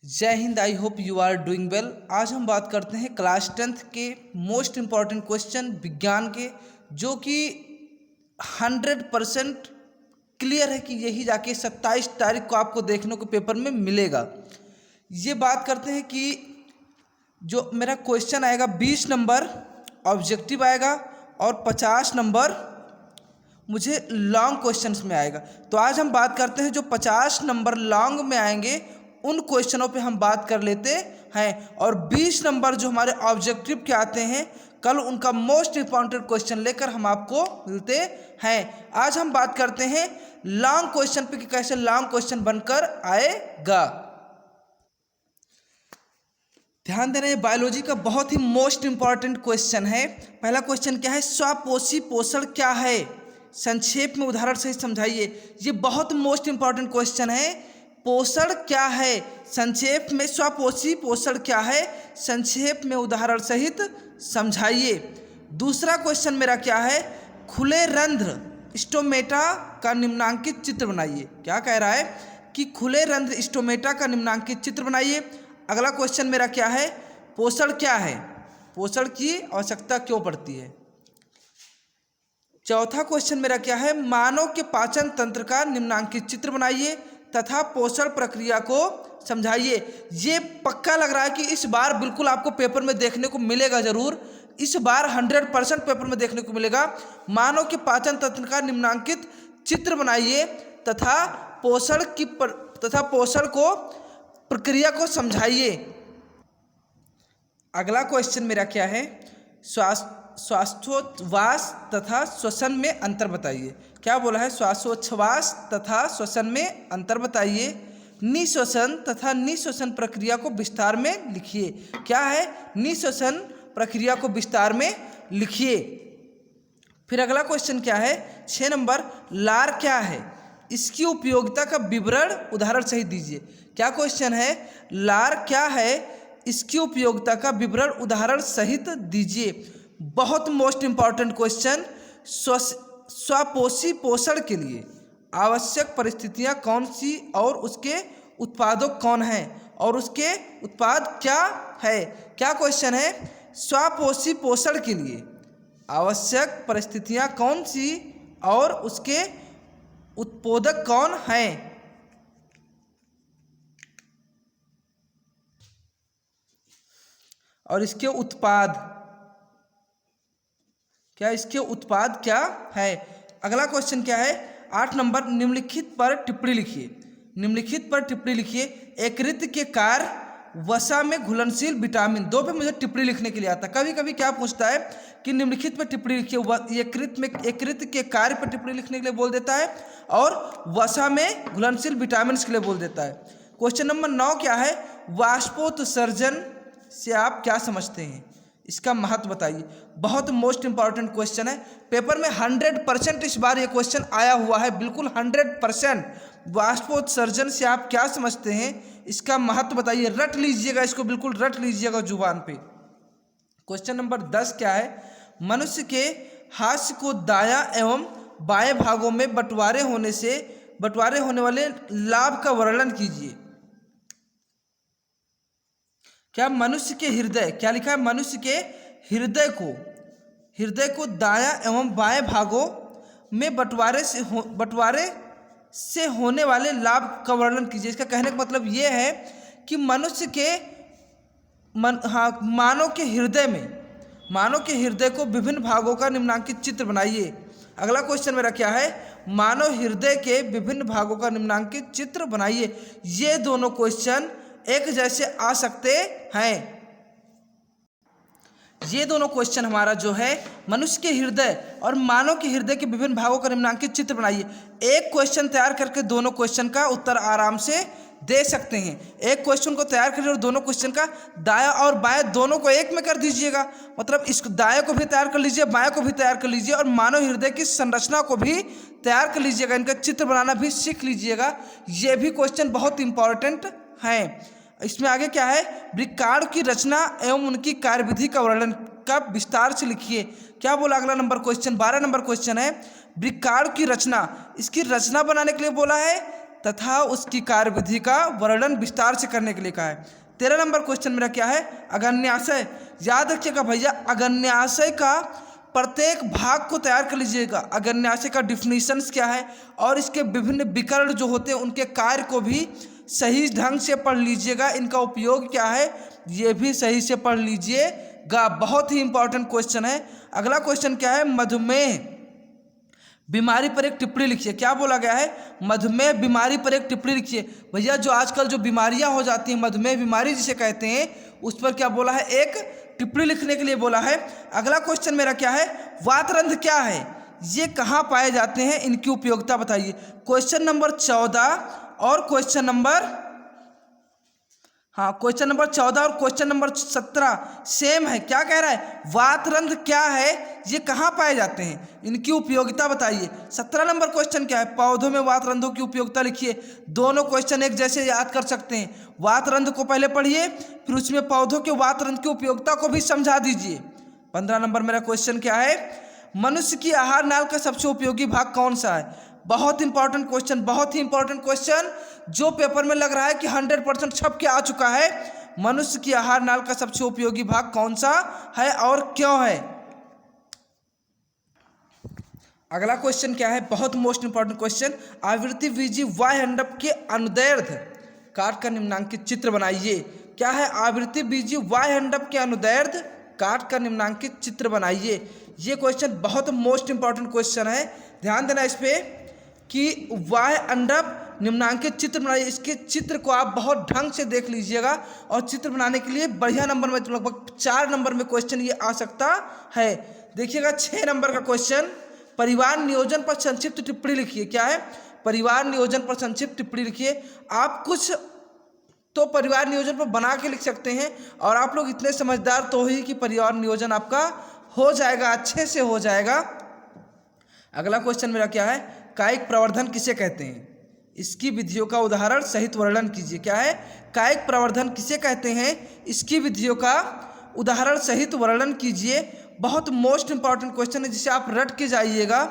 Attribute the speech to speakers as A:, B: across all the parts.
A: जय Hind. I hope you are doing well. आज हम बात करते हैं क्लास 10th के मोस्ट इम्पॉर्टेंट क्वेश्चन विज्ञान के, जो कि 100% क्लियर है कि यही जाके 27 तारीख को आपको देखने को पेपर में मिलेगा। ये बात करते हैं कि जो मेरा क्वेश्चन आएगा 20 नंबर ऑब्जेक्टिव आएगा और 50 नंबर मुझे लॉन्ग क्वेश्चंस में आएगा। तो आज हम बात करते हैं जो 50 नंबर लॉन्ग में आएंगे उन क्वेश्चनों पे हम बात कर लेते हैं, और 20 नंबर जो हमारे ऑब्जेक्टिव के आते हैं कल उनका मोस्ट इंपॉर्टेंट क्वेश्चन लेकर हम आपको मिलते हैं। आज हम बात करते हैं लॉन्ग क्वेश्चन पे कि कैसे लॉन्ग क्वेश्चन बनकर आएगा। ध्यान देना, बायोलॉजी का बहुत ही मोस्ट इंपॉर्टेंट क्वेश्चन है। पहला क्वेश्चन क्या है? स्वपोषी पोषण क्या है? संक्षेप में उदाहरण सहित समझाइए। ये बहुत मोस्ट इंपॉर्टेंट क्वेश्चन है। पोषण क्या है? संक्षेप में स्वपोषी पोषण क्या है? संक्षेप में उदाहरण सहित समझाइए। दूसरा क्वेश्चन मेरा क्या है? खुले रंध्र स्टोमेटा का निम्नांकित चित्र बनाइए। क्या कह रहा है कि खुले रंध्र स्टोमेटा का निम्नांकित चित्र बनाइए। अगला क्वेश्चन मेरा क्या है? पोषण क्या है? पोषण की आवश्यकता क्यों पड़ती है? चौथा क्वेश्चन मेरा क्या है? मानव के पाचन तंत्र का निम्नांकित चित्र बनाइए तथा पोषण प्रक्रिया को समझाइए। ये पक्का लग रहा है कि इस बार बिल्कुल आपको पेपर में देखने को मिलेगा, जरूर इस बार 100% पेपर में देखने को मिलेगा। मानव के पाचन तंत्र का निम्नांकित चित्र बनाइए तथा पोषण को प्रक्रिया को समझाइए। अगला क्वेश्चन मेरा क्या है? श्वासोच्छ्वास तथा श्वसन में अंतर बताइए। क्या बोला है? श्वासोच्छ्वास तथा श्वसन में अंतर बताइए। निश्वसन तथा निश्वसन प्रक्रिया को विस्तार में लिखिए। क्या है? निश्वसन प्रक्रिया को विस्तार में लिखिए। फिर अगला क्वेश्चन क्या है? 6 नंबर, लार क्या है? इसकी उपयोगिता का विवरण उदाहरण सहित दीजिए। क्या क्वेश्चन है? लार क्या है? इसकी उपयोगिता का विवरण उदाहरण सहित दीजिए। बहुत मोस्ट इंपॉर्टेंट क्वेश्चन। स्वपोषी पोषण के लिए आवश्यक परिस्थितियां कौन सी और उसके उत्पादक कौन हैं और उसके उत्पाद क्या है? क्या क्वेश्चन है? स्वपोषी पोषण के लिए आवश्यक परिस्थितियां कौन सी और उसके उत्पादक कौन हैं? और इसके उत्पाद क्या, इसके उत्पाद क्या है? अगला क्वेश्चन क्या है? 8 नंबर, निम्नलिखित पर टिप्पणी लिखिए। निम्नलिखित पर टिप्पणी लिखिए। यकृत के कार्य, वसा में घुलनशील विटामिन। 2 पे मुझे टिप्पणी लिखने के लिए आता है। कभी कभी क्या पूछता है कि निम्नलिखित पर टिप्पणी लिखिए। यकृत के कार्य पर टिप्पणी लिखने के लिए बोल देता है और वसा में घुलनशील विटामिन के लिए बोल देता है। क्वेश्चन नंबर 9 क्या है? वाष्पोत्सर्जन से आप क्या समझते हैं? इसका महत्व बताइए। बहुत मोस्ट इंपॉर्टेंट क्वेश्चन है। पेपर में 100% इस बार ये क्वेश्चन आया हुआ है, बिल्कुल 100%। वाष्पोत्सर्जन से आप क्या समझते हैं? इसका महत्व बताइए। रट लीजिएगा इसको, बिल्कुल रट लीजिएगा जुबान पे। क्वेश्चन नंबर 10 क्या है? मनुष्य के हास्य को दायां एवं बाएं भागों में बंटवारे होने वाले लाभ का वर्णन कीजिए। क्या मनुष्य के हृदय, क्या लिखा है? मनुष्य के हृदय को दायां एवं बाएं भागों में बंटवारे से होने वाले लाभ का वर्णन कीजिए। इसका कहने का मतलब ये है कि मनुष्य के मानव के हृदय को विभिन्न भागों का निम्नांकित चित्र बनाइए। अगला क्वेश्चन मेरा क्या है? मानव हृदय के विभिन्न भागों का निम्नांकित चित्र बनाइए। ये दोनों क्वेश्चन एक जैसे आ सकते हैं। ये दोनों क्वेश्चन हमारा जो है, मनुष्य के हृदय और मानव के हृदय के विभिन्न भागों का निम्नांकित चित्र बनाइए। एक क्वेश्चन तैयार करके दोनों क्वेश्चन का उत्तर आराम से दे सकते हैं। एक क्वेश्चन को तैयार करिए और दोनों क्वेश्चन का दायां और बायां दोनों को एक में कर दीजिएगा। मतलब इस दाएं को भी तैयार कर लीजिए, बाएं को भी तैयार कर लीजिए और मानव हृदय की संरचना को भी तैयार कर लीजिएगा। इनका चित्र बनाना भी सीख लीजिएगा। ये भी क्वेश्चन बहुत इंपॉर्टेंट हैं। इसमें आगे क्या है? वृक्काणु की रचना एवं उनकी कार्यविधि का वर्णन का विस्तार से लिखिए। क्या बोला? अगला नंबर क्वेश्चन 12 नंबर क्वेश्चन है, वृक्काणु की रचना। इसकी रचना बनाने के लिए बोला है तथा उसकी कार्यविधि का वर्णन विस्तार से करने के लिए कहा है। 13 नंबर क्वेश्चन मेरा क्या है, अगन्याशय। याद रखिएगा भैया, अगन्याशय का प्रत्येक भाग को तैयार कर लीजिएगा। अगन्याशय का डिफिनीशंस क्या है और इसके विभिन्न विकर्ण जो होते हैं उनके कार्य को भी सही ढंग से पढ़ लीजिएगा। इनका उपयोग क्या है ये भी सही से पढ़ लीजिएगा। बहुत ही इंपॉर्टेंट क्वेश्चन है। अगला क्वेश्चन क्या है, मधुमेह बीमारी पर एक टिप्पणी लिखिए। क्या बोला गया है, मधुमेह बीमारी पर एक टिप्पणी लिखिए। भैया जो आजकल जो बीमारियां हो जाती हैं, मधुमेह बीमारी जिसे कहते हैं, उस पर क्या बोला है, एक टिप्पणी लिखने के लिए बोला है। अगला क्वेश्चन मेरा क्या है, वातरंध्र क्या है, ये कहाँ पाए जाते हैं, इनकी उपयोगिता बताइए। क्वेश्चन नंबर 14 और क्वेश्चन नंबर 14 और क्वेश्चन नंबर 17 सेम है। क्या कह रहा है, वातरंध्र क्या है, ये कहाँ पाए जाते हैं, इनकी उपयोगिता बताइए। 17 नंबर क्वेश्चन क्या है, पौधों में वातरंध्रों की उपयोगिता लिखिए। दोनों क्वेश्चन एक जैसे याद कर सकते हैं। वातरंध्र को पहले पढ़िए, फिर उसमें पौधों के वातरंध्र की उपयोगिता को भी समझा दीजिए। 15 नंबर मेरा क्वेश्चन क्या है, मनुष्य की आहार नाल का सबसे उपयोगी भाग कौन सा है। बहुत इंपॉर्टेंट क्वेश्चन, बहुत ही इंपॉर्टेंट क्वेश्चन, जो पेपर में लग रहा है कि 100% छप के आ चुका है। मनुष्य की आहार नाल का सबसे उपयोगी भाग कौन सा है और क्यों है। अगला क्वेश्चन क्या है, बहुत मोस्ट इंपॉर्टेंट क्वेश्चन, आवृत्ति बीजी वाह्य अंडप के अनुदैर्ध्य काट कर निम्नांकित चित्र बनाइए। क्या है, आवृत्ति बीजी वाह्य अंडप के अनुदैर्ध्य काट कर निम्नांकित चित्र बनाइए। ये क्वेश्चन बहुत मोस्ट इंपॉर्टेंट क्वेश्चन है, ध्यान देना इस पे कि वाह्य अंडप निम्नांकित चित्र बनाइए। इसके चित्र को आप बहुत ढंग से देख लीजिएगा और चित्र बनाने के लिए बढ़िया नंबर में, लगभग 4 नंबर में क्वेश्चन ये आ सकता है। देखिएगा 6 नंबर का क्वेश्चन, परिवार नियोजन पर संक्षिप्त टिप्पणी लिखिए। क्या है, परिवार नियोजन पर संक्षिप्त टिप्पणी लिखिए। आप कुछ तो परिवार नियोजन पर बना के लिख सकते हैं और आप लोग इतने समझदार तो ही कि परिवार नियोजन आपका हो जाएगा, अच्छे से हो जाएगा। अगला क्वेश्चन मेरा क्या है, कायिक प्रवर्धन किसे कहते हैं, इसकी विधियों का उदाहरण सहित वर्णन कीजिए। क्या है, कायिक प्रवर्धन किसे कहते हैं, इसकी विधियों का उदाहरण सहित वर्णन कीजिए। बहुत मोस्ट इंपॉर्टेंट क्वेश्चन है जिसे आप रट के जाइएगा।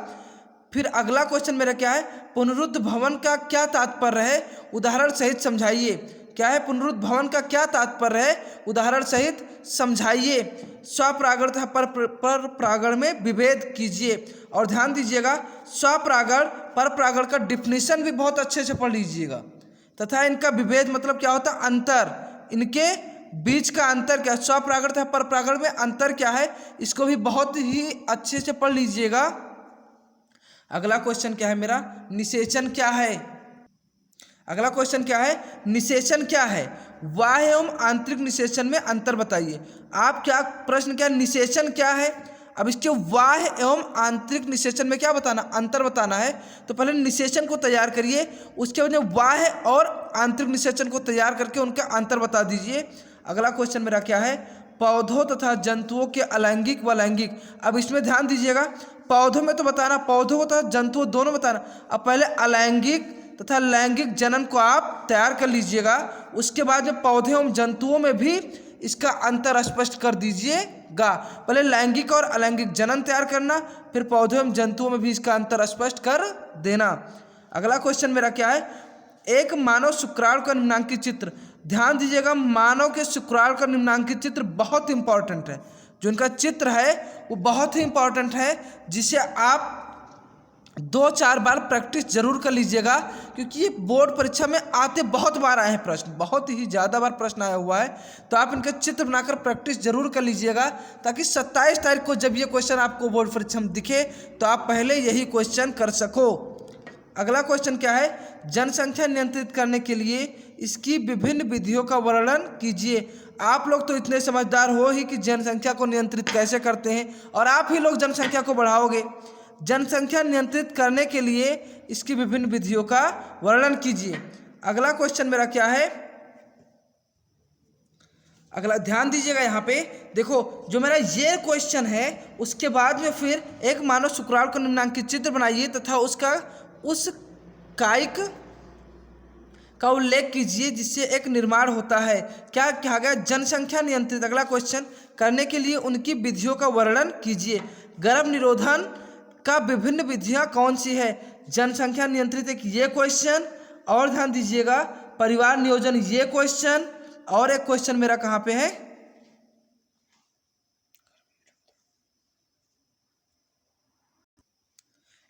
A: फिर अगला क्वेश्चन मेरा क्या है, पुनरुद्ध भवन का क्या तात्पर्य है, उदाहरण सहित समझाइए। क्या है, पुनरुद्ध भवन का क्या तात्पर्य है, उदाहरण सहित समझाइए। स्वपरागण तथा पर प्रागण में विभेद कीजिए। और ध्यान दीजिएगा, स्वपरागण पर प्रागण का डिफिनीशन भी बहुत अच्छे से पढ़ लीजिएगा तथा इनका विभेद मतलब क्या होता है, अंतर, इनके बीच का अंतर क्या है, स्वपरागण तथा पर प्रागण में अंतर क्या है, इसको भी बहुत ही अच्छे से पढ़ लीजिएगा। अगला क्वेश्चन क्या है मेरा, निषेचन क्या है। अगला क्वेश्चन क्या है, निषेचन क्या है, बाह्य एवं आंतरिक निषेचन में अंतर बताइए। आप क्या प्रश्न क्या, निषेचन क्या है, अब इसके बाह्य एवं आंतरिक निषेचन में क्या बताना, अंतर बताना है। तो पहले निषेचन को तैयार करिए, उसके बाद बाह्य और आंतरिक निषेचन को तैयार करके उनका अंतर बता दीजिए। अगला क्वेश्चन मेरा क्या है, पौधों तथा जंतुओं के अलैंगिक व लैंगिक। अब इसमें ध्यान दीजिएगा, पौधों में तो बताना, पौधों तथा जंतुओं दोनों बताना। अब पहले अलैंगिक तथा लैंगिक जनन को आप तैयार कर लीजिएगा, उसके बाद में पौधे एवं जंतुओं में भी इसका अंतर स्पष्ट कर दीजिएगा। पहले लैंगिक और अलैंगिक जनन तैयार करना, फिर पौधे एवं जंतुओं में भी इसका अंतर स्पष्ट कर देना। अगला क्वेश्चन मेरा क्या है, एक मानव शुक्राणु का निम्नांकित चित्र। ध्यान दीजिएगा, मानव के शुक्राणु का निम्नांकित चित्र बहुत इंपॉर्टेंट है। जो इनका चित्र है वो बहुत ही इंपॉर्टेंट है, जिसे आप 2-4 बार प्रैक्टिस जरूर कर लीजिएगा, क्योंकि ये बोर्ड परीक्षा में आते बहुत बार आए हैं प्रश्न, बहुत ही ज़्यादा बार प्रश्न आया हुआ है। तो आप इनका चित्र बनाकर प्रैक्टिस जरूर कर लीजिएगा, ताकि 27 तारीख को जब ये क्वेश्चन आपको बोर्ड परीक्षा में दिखे तो आप पहले यही क्वेश्चन कर सको। अगला क्वेश्चन क्या है, जनसंख्या नियंत्रित करने के लिए इसकी विभिन्न विधियों का वर्णन कीजिए। आप लोग तो इतने समझदार हो ही कि जनसंख्या को नियंत्रित कैसे करते हैं, और आप ही लोग जनसंख्या को बढ़ाओगे। जनसंख्या नियंत्रित करने के लिए इसकी विभिन्न विधियों का वर्णन कीजिए। अगला क्वेश्चन मेरा क्या है, अगला ध्यान दीजिएगा, यहाँ पे देखो जो मेरा ये क्वेश्चन है उसके बाद में फिर एक मानव शुक्राणु का निम्नांकित चित्र बनाइए तथा उसका उस कायिक का उल्लेख कीजिए जिससे एक निर्माण होता है। क्या कहा गया, जनसंख्या नियंत्रित, अगला क्वेश्चन, करने के लिए उनकी विधियों का वर्णन कीजिए। गर्भ निरोधन का विभिन्न विधियां कौन सी है, जनसंख्या नियंत्रित एक ये क्वेश्चन, और ध्यान दीजिएगा, परिवार नियोजन ये क्वेश्चन, और एक क्वेश्चन मेरा कहाँ पे है,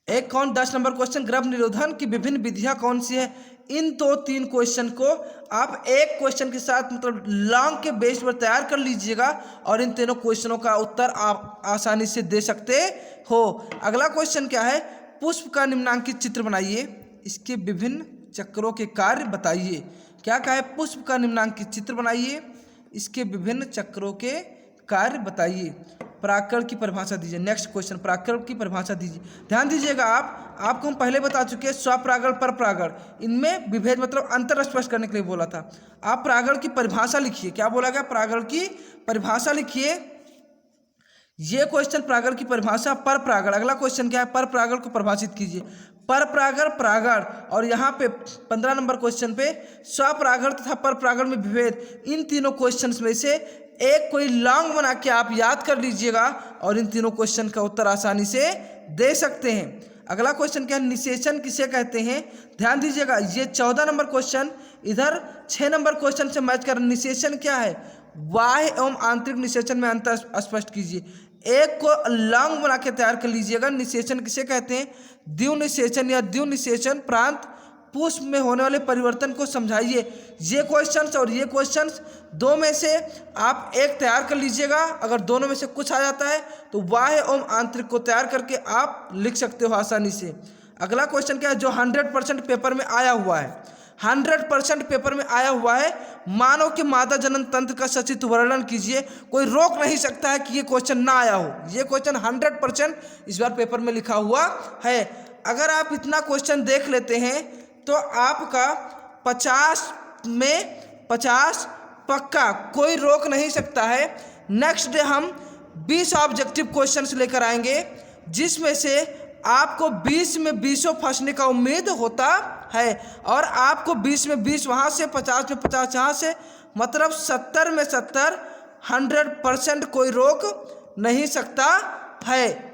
A: एक कौन 10 नंबर क्वेश्चन, गर्भ निरोधन की विभिन्न विधियां कौन सी है। इन दो तीन क्वेश्चन को आप एक क्वेश्चन के साथ मतलब लॉन्ग के बेस पर तैयार कर लीजिएगा और इन तीनों क्वेश्चनों का उत्तर आप आसानी से दे सकते हो। अगला क्वेश्चन क्या है, पुष्प का निम्नांकित चित्र बनाइए, इसके विभिन्न चक्रों के कार्य बताइए। क्या है, पुष्प का निम्नांकित चित्र बनाइए, इसके विभिन्न चक्रों के कार्य बताइए। परागकण की परिभाषा दीजिए। नेक्स्ट क्वेश्चन, परागकण की परिभाषा दीजिए। ध्यान दीजिएगा, आपको हम पहले बता चुके हैं स्वपरागण परपरागण, इनमें विभेद मतलब अंतर स्पष्ट करने के लिए बोला था। आप परागण की परिभाषा लिखिए। क्या बोला गया, परागण की परिभाषा लिखिए। ये क्वेश्चन परागण की परिभाषा, पर परागण। अगला क्वेश्चन क्या है, पर परागण को परिभाषित कीजिए। पर परागण परागण, और यहाँ पे 15 नंबर क्वेश्चन पे स्वपरागण तथा पर परागण में विभेद, इन तीनों क्वेश्चंस में से एक कोई लॉन्ग बना के आप याद कर लीजिएगा और इन तीनों क्वेश्चन का उत्तर आसानी से दे सकते हैं। अगला क्वेश्चन क्या है, निषेचन किसे कहते हैं। ध्यान दीजिएगा, ये 14 नंबर क्वेश्चन इधर 6 नंबर क्वेश्चन से मैच कर। निषेचन क्या है, बाह्य एवं आंतरिक निषेचन में अंतर स्पष्ट कीजिए। एक को लॉन्ग बना के तैयार कर लीजिएगा। निषेचन किसे कहते हैं, द्विनिषेचन या द्विनिषेचन प्रांत पुष्प में होने वाले परिवर्तन को समझाइए। ये क्वेश्चंस और ये क्वेश्चंस दो में से आप एक तैयार कर लीजिएगा। अगर दोनों में से कुछ आ जाता है तो बाह्य एवं आंतरिक को तैयार करके आप लिख सकते हो आसानी से। अगला क्वेश्चन क्या है, जो 100% पेपर में आया हुआ है, 100% पेपर में आया हुआ है, मानव के मादा जनन तंत्र का सचित्र वर्णन कीजिए। कोई रोक नहीं सकता है कि ये क्वेश्चन ना आया हो। ये क्वेश्चन 100% इस बार पेपर में लिखा हुआ है। अगर आप इतना क्वेश्चन देख लेते हैं तो आपका 50 में 50 पक्का, कोई रोक नहीं सकता है। नेक्स्ट डे हम 20 ऑब्जेक्टिव क्वेश्चंस लेकर आएंगे, जिसमें से आपको 20 में 20 फंसने का उम्मीद होता है, और आपको 20 में 20 वहाँ से, 50 में 50 यहाँ से, मतलब 70 में 70, 100% कोई रोक नहीं सकता है।